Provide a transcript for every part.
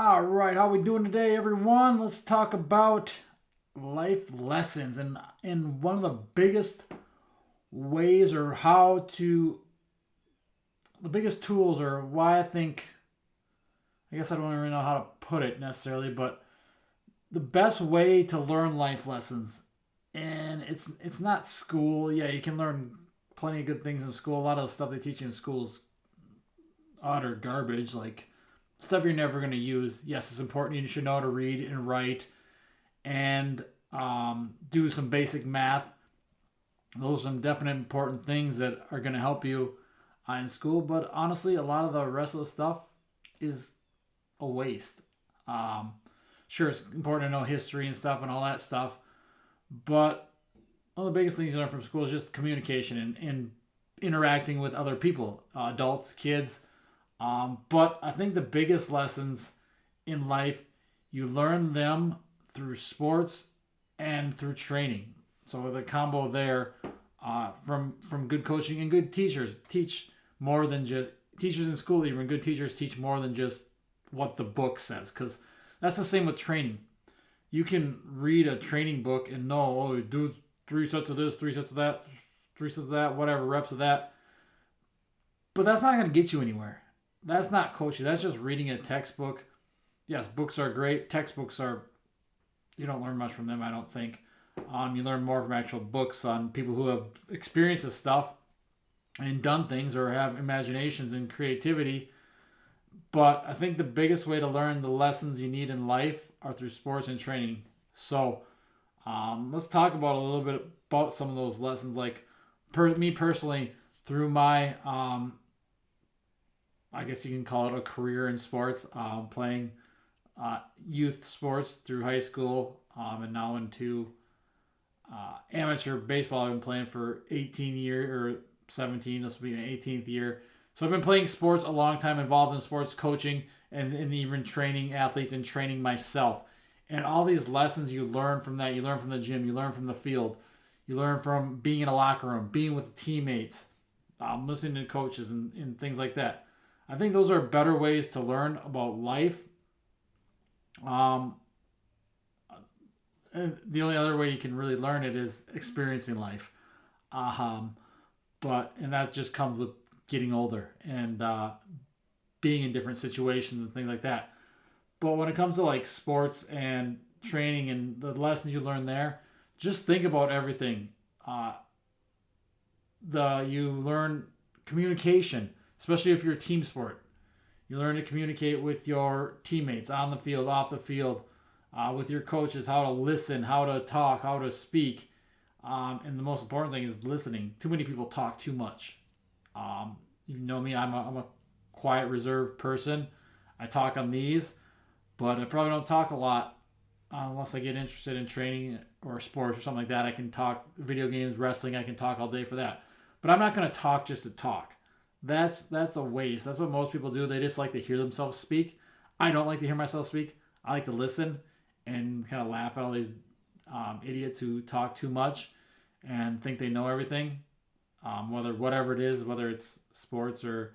All right, how we doing today, everyone? Let's talk about life lessons and one of the biggest ways or how to the biggest tools or why I guess I don't really know how to put it necessarily, but the best way to learn life lessons. And it's not school. Yeah, you can learn plenty of good things in school. A lot of the stuff they teach you in school is utter garbage, like stuff you're never going to use. Yes, it's important. You should know how to read and write and do some basic math. Those are some definite important things that are going to help you in school. But honestly, a lot of the rest of the stuff is a waste. Um, sure, it's important to know history and stuff and all that stuff. But one of the biggest things you learn from school is just communication and interacting with other people, adults, kids. But I think the biggest lessons in life, you learn them through sports and through training. So the combo there, from good coaching and good teachers teach more than just teachers in school. Even good teachers teach more than just what the book says, because that's the same with training. You can read a training book and know, oh, do 3 sets of this, 3 sets of that, 3 sets of that, whatever reps of that. But that's not going to get you anywhere. That's not coaching. That's just reading a textbook. Yes, books are great. Textbooks are, you don't learn much from them, I don't think. You learn more from actual books on people who have experienced this stuff and done things or have imaginations and creativity. But I think the biggest way to learn the lessons you need in life are through sports and training. So let's talk about a little bit about some of those lessons. Like me personally, through my I guess you can call it a career in sports, playing youth sports through high school, and now into amateur baseball. I've been playing for 18 years or 17. This will be my 18th year. So I've been playing sports a long time, involved in sports coaching and even training athletes and training myself. And all these lessons you learn from that, you learn from the gym, you learn from the field, you learn from being in a locker room, being with teammates, listening to coaches and things like that. I think those are better ways to learn about life. Um, the only other way you can really learn it is experiencing life. Um, and that just comes with getting older and being in different situations and things like that. But when it comes to like sports and training and the lessons you learn there, just think about everything. You learn communication, especially if you're a team sport. You learn to communicate with your teammates on the field, off the field, with your coaches, how to listen, how to talk, how to speak. And the most important thing is listening. Too many people talk too much. You know me, I'm a quiet, reserved person. I talk on these, but I probably don't talk a lot unless I get interested in training or sports or something like that. I can talk video games, wrestling. I can talk all day for that. But I'm not going to talk just to talk. That's a waste. That's what most people do. They just like to hear themselves speak. I don't like to hear myself speak. I like to listen and kind of laugh at all these idiots who talk too much and think they know everything. Whatever it is, whether it's sports or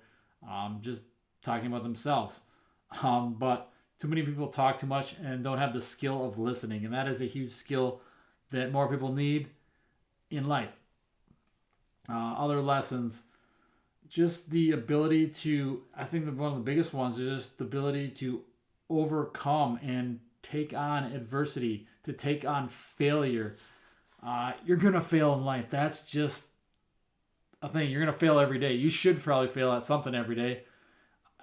just talking about themselves. But too many people talk too much and don't have the skill of listening, and that is a huge skill that more people need in life. Other lessons, just the ability to, I think that one of the biggest ones is just the ability to overcome and take on adversity, to take on failure. You're going to fail in life. That's just a thing. You're going to fail every day. You should probably fail at something every day.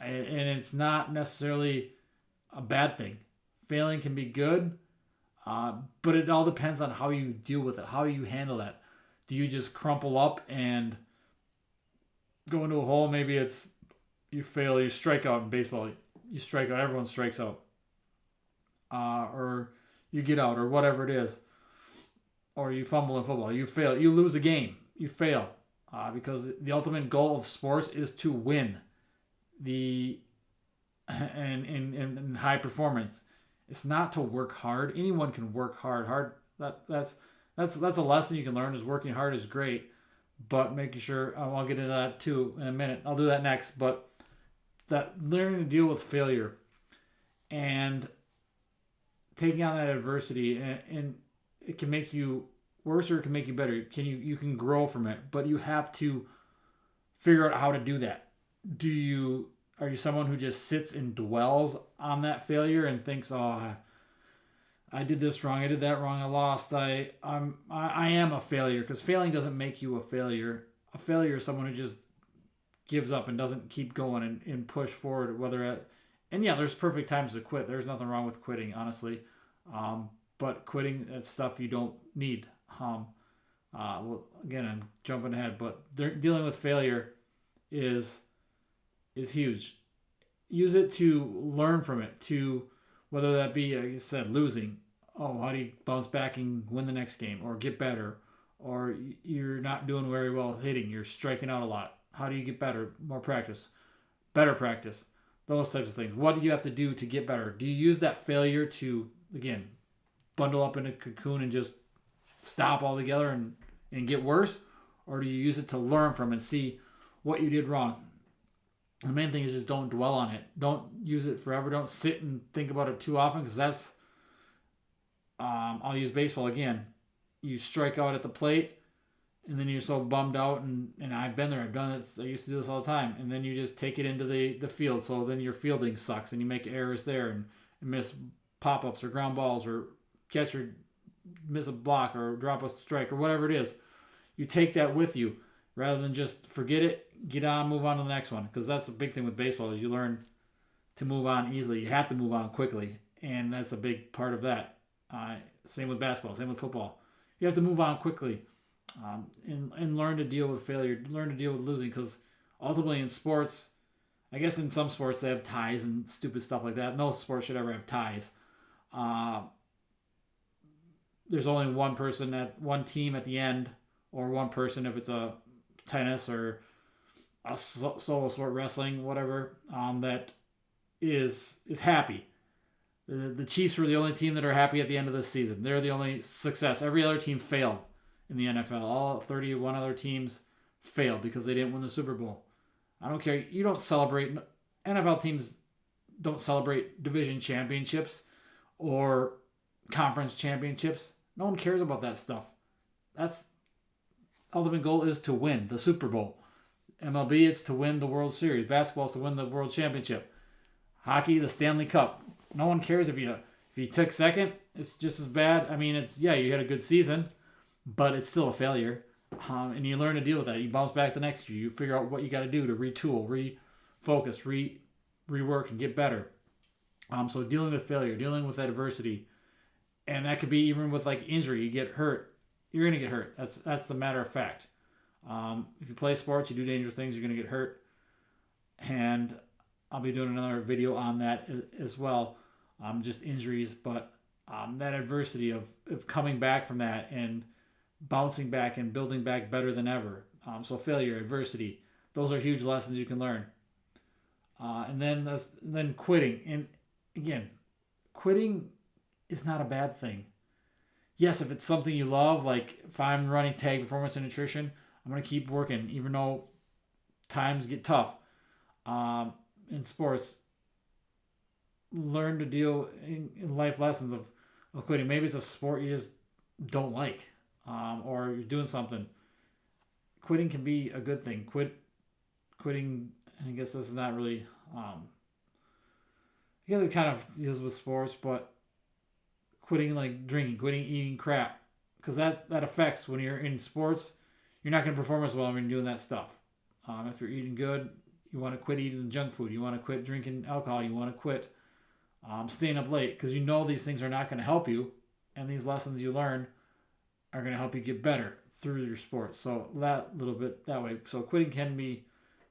And it's not necessarily a bad thing. Failing can be good, but it all depends on how you deal with it, how you handle that. Do you just crumple up and go into a hole? Maybe it's you fail, you strike out in baseball. You strike out, everyone strikes out. Or you get out, or whatever it is. Or you fumble in football. You fail. You lose a game. You fail. Because the ultimate goal of sports is to win. And high performance. It's not to work hard. Anyone can work hard. That's a lesson you can learn. Is working hard is great, but making sure I'll get into that too in a minute. I'll do that next. But that learning to deal with failure and taking on that adversity, and it can make you worse or it can make you better. You can grow from it, but you have to figure out how to do that. Are you someone who just sits and dwells on that failure and thinks, "Oh, I did this wrong. I did that wrong. I lost. I am a failure," because failing doesn't make you a failure. A failure is someone who just gives up and doesn't keep going and push forward. And yeah, there's perfect times to quit. There's nothing wrong with quitting, honestly. But quitting that's stuff you don't need. Well, again, I'm jumping ahead, but dealing with failure is huge. Use it to learn from it. To whether that be, like I said, losing. Oh, how do you bounce back and win the next game, or get better, or you're not doing very well hitting, you're striking out a lot. How do you get better? More practice, better practice, those types of things. What do you have to do to get better? Do you use that failure to, again, bundle up in a cocoon and just stop altogether and get worse? Or do you use it to learn from and see what you did wrong? The main thing is just don't dwell on it. Don't use it forever. Don't sit and think about it too often, because that's, I'll use baseball again. You strike out at the plate, and then you're so bummed out, and I've been there. I've done it. I used to do this all the time. And then you just take it into the field. So then your fielding sucks, and you make errors there and miss pop-ups or ground balls, or catcher miss a block or drop a strike or whatever it is. You take that with you rather than just forget it, get on, move on to the next one. Because that's the big thing with baseball is you learn to move on easily. You have to move on quickly, and that's a big part of that. Same with basketball, same with football. You have to move on quickly, and learn to deal with failure, learn to deal with losing, because ultimately in sports, I guess in some sports they have ties and stupid stuff like that. No sport should ever have ties. There's only one team at the end, or one person if it's a tennis or a solo sport, wrestling, whatever, that is happy. The Chiefs were the only team that are happy at the end of this season. They're the only success. Every other team failed in the NFL. All 31 other teams failed because they didn't win the Super Bowl. I don't care. You don't celebrate. NFL teams don't celebrate division championships or conference championships. No one cares about that stuff. That's ultimate goal is to win the Super Bowl. MLB, it's to win the World Series. Basketball is to win the World Championship. Hockey, the Stanley Cup. No one cares if you took second. It's just as bad. I mean, you had a good season, but it's still a failure. And you learn to deal with that. You bounce back the next year. You figure out what you got to do to retool, refocus, rework, and get better. So dealing with failure, dealing with adversity, and that could be even with like injury. You get hurt, you're gonna get hurt. That's the matter of fact. If you play sports, you do dangerous things, you're gonna get hurt. And I'll be doing another video on that as well. Just injuries, but that adversity of coming back from that and bouncing back and building back better than ever. So failure, adversity, those are huge lessons you can learn. And then quitting. And again, quitting is not a bad thing. Yes, if it's something you love, like if I'm running tag performance and nutrition, I'm going to keep working even though times get tough. In sports, learn to deal in life lessons of quitting. Maybe it's a sport you just don't like, or you're doing something. Quitting can be a good thing. Quitting, I guess this is not really, I guess it kind of deals with sports, but quitting like drinking, quitting eating crap, because that affects when you're in sports. You're not going to perform as well when you're doing that stuff. If you're eating good, you want to quit eating junk food. You want to quit drinking alcohol. You want to quit staying up late, because you know these things are not going to help you, and these lessons you learn are going to help you get better through your sports. So that little bit that way. So quitting can be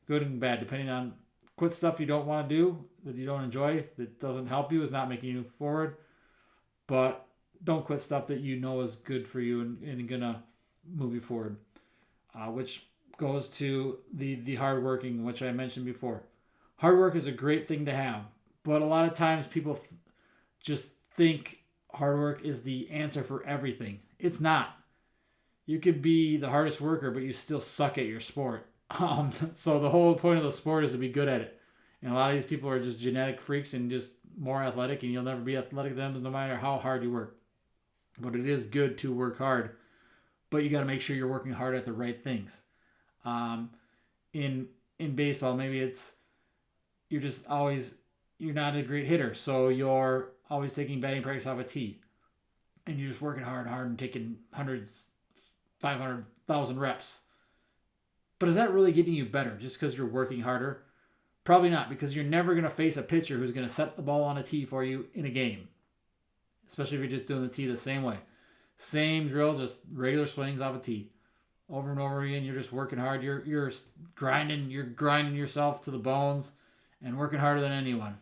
good and bad depending on quit stuff you don't want to do, that you don't enjoy, that doesn't help you, is not making you forward. But don't quit stuff that you know is good for you and gonna move you forward. Which goes to the hard working, which I mentioned before. Hard work is a great thing to have, but a lot of times people just think hard work is the answer for everything. It's not. You could be the hardest worker, but you still suck at your sport. So the whole point of the sport is to be good at it And a lot of these people are just genetic freaks and just more athletic, and you'll never be athletic than them no matter how hard you work. But it is good to work hard, but you got to make sure you're working hard at the right things. Um, in baseball, maybe it's you're just always you're not a great hitter, so you're always taking batting practice off a tee, and you're just working hard and taking hundreds, 500,000 reps. But is that really getting you better just because you're working harder? Probably not, because you're never going to face a pitcher who's going to set the ball on a tee for you in a game, especially if you're just doing the tee the same way. Same drill, just regular swings off a tee. Over and over again, you're just working hard. You're grinding yourself to the bones and working harder than anyone.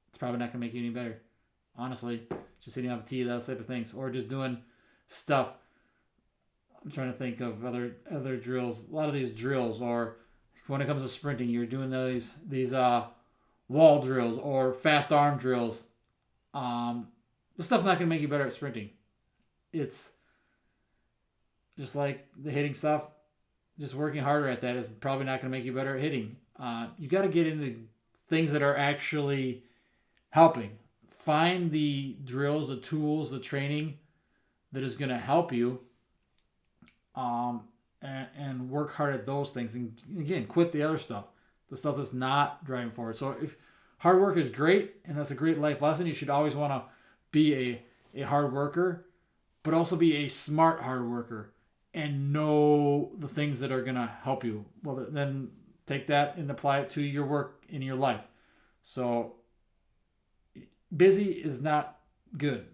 It's probably not going to make you any better. Honestly, just hitting off a tee, that type of things. Or just doing stuff. I'm trying to think of other drills. A lot of these drills, or when it comes to sprinting, you're doing these wall drills or fast arm drills. This stuff's not going to make you better at sprinting. It's just like the hitting stuff. Just working harder at that is probably not going to make you better at hitting. You got to get into things that are actually helping. Find the drills, the tools, the training that is going to help you. And work hard at those things. And again, quit the other stuff. The stuff that's not driving forward. So if hard work is great, and that's a great life lesson, you should always want to be a hard worker, but also be a smart hard worker and know the things that are going to help you. Well, then take that and apply it to your work in your life. So busy is not good.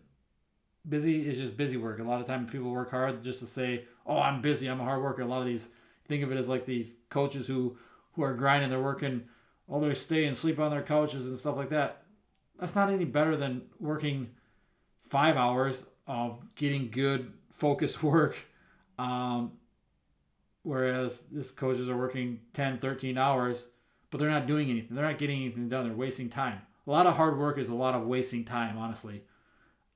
Busy is just busy work. A lot of times people work hard just to say, oh, I'm busy, I'm a hard worker. A lot of these, think of it as like these coaches who are grinding, they're working, they stay and sleep on their couches and stuff like that. That's not any better than working 5 hours of getting good focused work. Whereas these coaches are working 10, 13 hours, but they're not doing anything. They're not getting anything done. They're wasting time. A lot of hard work is a lot of wasting time, honestly.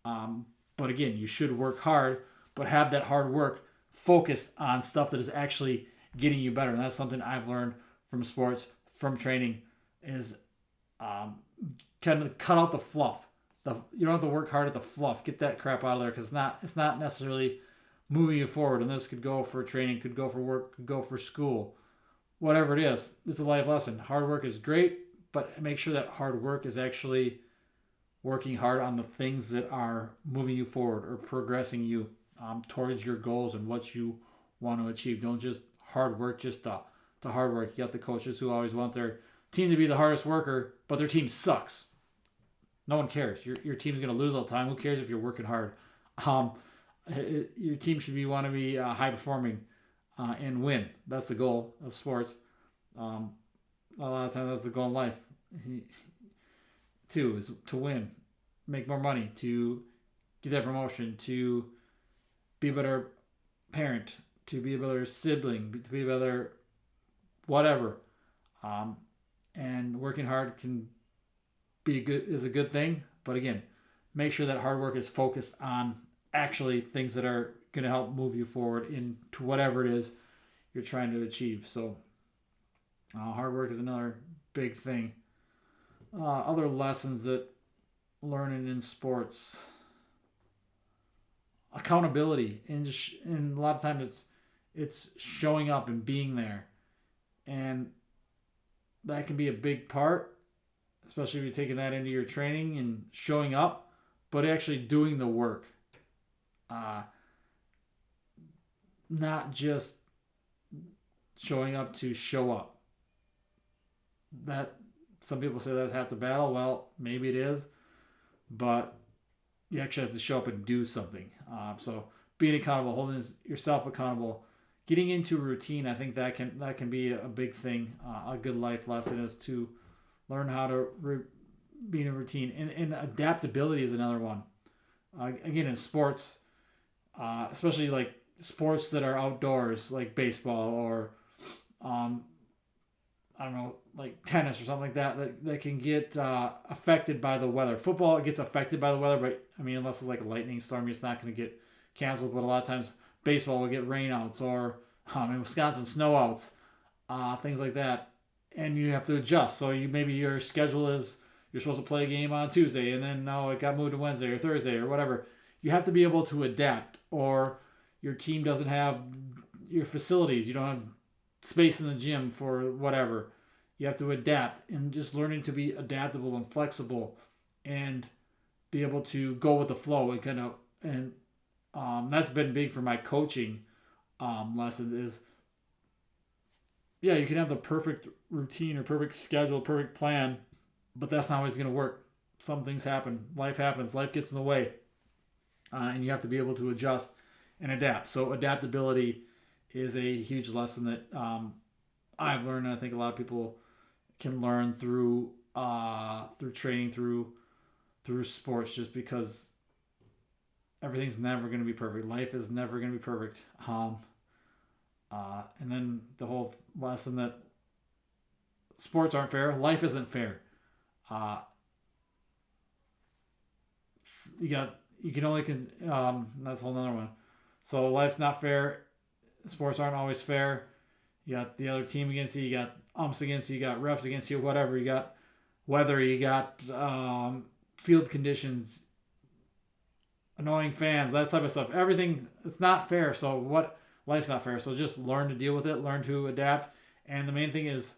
But again, you should work hard, but have that hard work focused on stuff that is actually getting you better. And that's something I've learned from sports, from training, is kind of cut out the fluff. You don't have to work hard at the fluff. Get that crap out of there, because it's not necessarily moving you forward. And this could go for training, could go for work, could go for school, whatever it is. It's a life lesson. Hard work is great, but make sure that hard work is actually working hard on the things that are moving you forward or progressing you towards your goals and what you want to achieve. Don't just hard work just to hard work. You got the coaches who always want their team to be the hardest worker, but their team sucks. No one cares. Your team's going to lose all the time. Who cares if you're working hard? Your team should want to be high performing and win. That's the goal of sports. A lot of times that's the goal in life. Two is to win, make more money, to get that promotion, to be a better parent, to be a better sibling, to be a better whatever. And working hard is a good thing, but again, make sure that hard work is focused on actually things that are going to help move you forward into whatever it is you're trying to achieve. So hard work is another big thing. Other lessons that learning in sports, accountability, and a lot of times it's showing up and being there, and that can be a big part, especially if you're taking that into your training and showing up, but actually doing the work, not just showing up to show up. That some people say that's half the battle. Well, maybe it is, but you actually have to show up and do something. So being accountable, holding yourself accountable, getting into routine, I think that can be a big thing. A good life lesson is to learn how to be in a routine. And adaptability is another one. Again, in sports, especially like sports that are outdoors, like baseball or I don't know, like tennis or something like that can get affected by the weather. Football, it gets affected by the weather, but I mean, unless it's like a lightning storm, it's not going to get canceled. But a lot of times, baseball will get rainouts or in Wisconsin, snowouts, things like that. and you have to adjust. So maybe your schedule is you're supposed to play a game on Tuesday, and then no, it got moved to Wednesday or Thursday or whatever. You have to be able to adapt, or your team doesn't have your facilities. You don't have space in the gym for whatever. You have to adapt, and just learning to be adaptable and flexible, and be able to go with the flow and that's been big for my coaching lessons. Is yeah, you can have the perfect routine or perfect schedule, perfect plan, but that's not always going to work. Some things happen. Life happens. Life gets in the way. And you have to be able to adjust and adapt. So adaptability is a huge lesson that I've learned, and I think a lot of people can learn through training, through sports, just because everything's never going to be perfect. Life is never going to be perfect. And then the whole lesson that sports aren't fair. Life isn't fair. Uh, you can only that's a whole nother one. So life's not fair. Sports aren't always fair. You got the other team against you. You got umps against you. You got refs against you. Whatever. You got weather. You got field conditions. Annoying fans. That type of stuff. Everything. It's not fair. So what? Life's not fair. So just learn to deal with it. Learn to adapt. And the main thing is,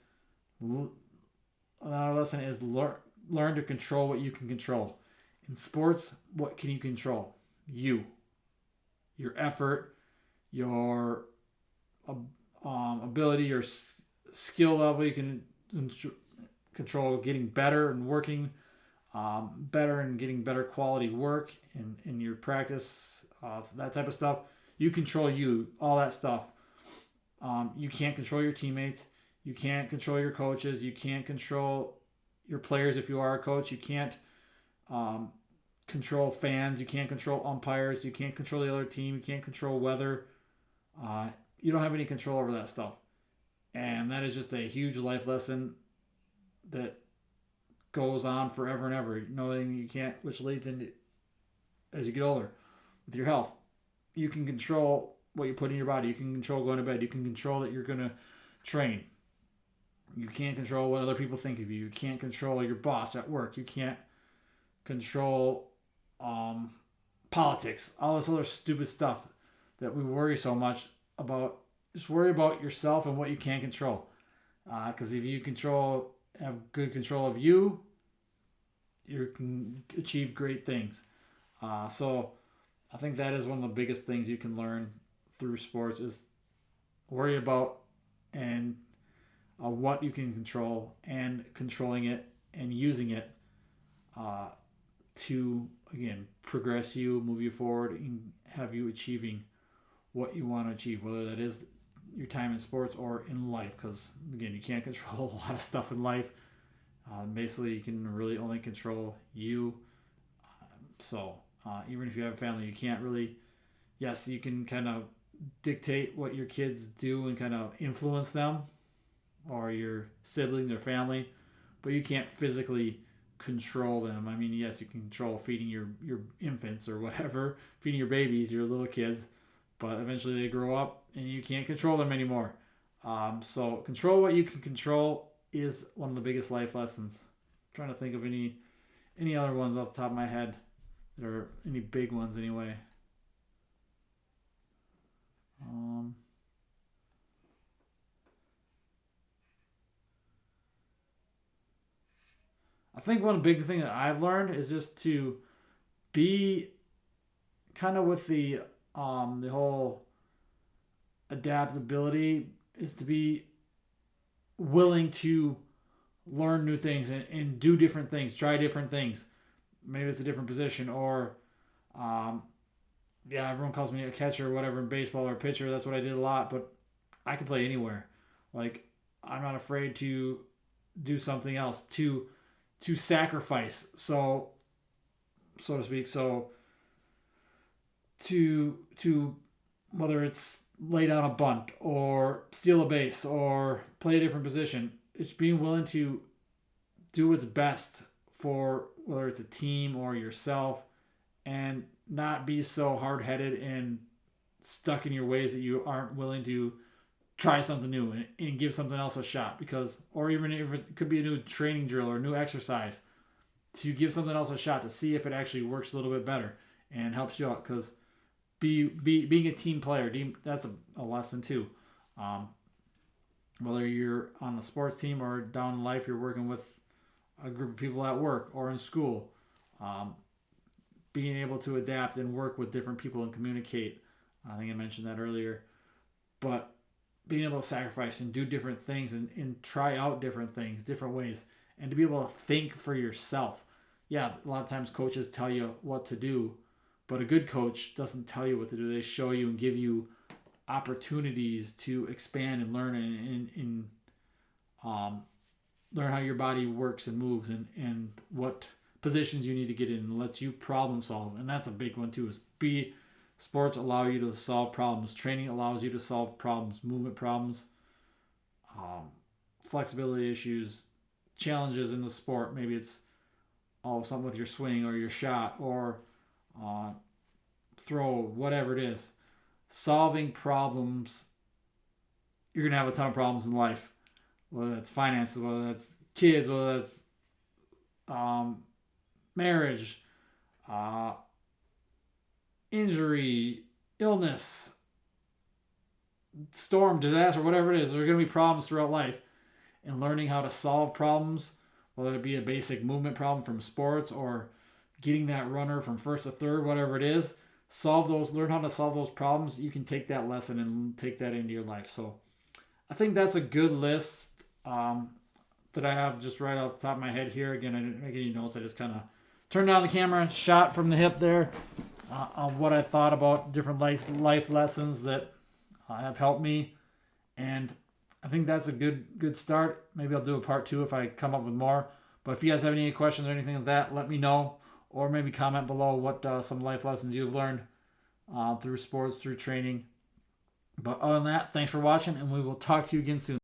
another lesson is learn to control what you can control. In sports, what can you control? You. Your effort, your ability, your skill level. You can control getting better and working better and getting better quality work in your practice, that type of stuff. You control you, all that stuff. You can't control your teammates. You can't control your coaches. You can't control your players if you are a coach. You can't control fans. You can't control umpires. You can't control the other team. You can't control weather. You don't have any control over that stuff. And that is just a huge life lesson that goes on forever and ever. Knowing you can't, which leads into, as you get older, with your health. You can control what you put in your body. You can control going to bed. You can control that you're going to train. You can't control what other people think of you. You can't control your boss at work. You can't control politics, all this other stupid stuff that we worry so much about. Just worry about yourself and what you can control. Because if you have good control of you, you can achieve great things. So I think that is one of the biggest things you can learn through sports is worry about and what you can control and controlling it and using it to, again, progress you, move you forward, and have you achieving what you want to achieve, whether that is your time in sports or in life. Because, again, you can't control a lot of stuff in life. Basically, you can really only control you. So even if you have a family, you can't really, yes, you can kind of dictate what your kids do and kind of influence them, or your siblings or family, but you can't physically control them. I mean, yes, you can control feeding your infants or whatever, feeding your babies, your little kids, but eventually they grow up and you can't control them anymore. So control what you can control is one of the biggest life lessons. I'm trying to think of any other ones off the top of my head that are any big ones anyway. I think one big thing that I've learned is just to be kind of with the whole adaptability, is to be willing to learn new things and do different things, try different things. Maybe it's a different position, or everyone calls me a catcher or whatever in baseball, or a pitcher. That's what I did a lot, but I can play anywhere. Like, I'm not afraid to do something else, to sacrifice, so to speak. So to whether it's lay down a bunt or steal a base or play a different position, it's being willing to do what's best for whether it's a team or yourself, and not be so hard-headed and stuck in your ways that you aren't willing to try something new and give something else a shot, because, or even if it could be a new training drill or a new exercise, to give something else a shot to see if it actually works a little bit better and helps you out. Because being a team player, that's a lesson too. Um, Whether you're on the sports team or down in life, you're working with a group of people at work or in school. Um, Being able to adapt and work with different people and communicate. I think I mentioned that earlier. But being able to sacrifice and do different things and try out different things, different ways, and to be able to think for yourself. Yeah, a lot of times coaches tell you what to do, but a good coach doesn't tell you what to do. They show you and give you opportunities to expand and learn and learn how your body works and moves and what positions you need to get in, and lets you problem solve. And that's a big one too, is sports allow you to solve problems. Training allows you to solve problems, movement problems, flexibility issues, challenges in the sport. Maybe it's something with your swing or your shot or throw, whatever it is. Solving problems, you're gonna have a ton of problems in life, whether that's finances, whether that's kids, whether that's marriage, uh, injury, illness, storm, disaster, whatever it is. There's gonna be problems throughout life, and learning how to solve problems, whether it be a basic movement problem from sports or getting that runner from first to third, whatever it is. Learn how to solve those problems. You can take that lesson and take that into your life. So I think that's a good list that I have just right off the top of my head here. Again, I didn't make any notes. I just kind of turned on the camera, shot from the hip there of what I thought about different life lessons that have helped me. And I think that's a good start. Maybe I'll do a part 2 if I come up with more. But if you guys have any questions or anything like that, let me know. Or maybe comment below what some life lessons you've learned through sports, through training. But other than that, thanks for watching, and we will talk to you again soon.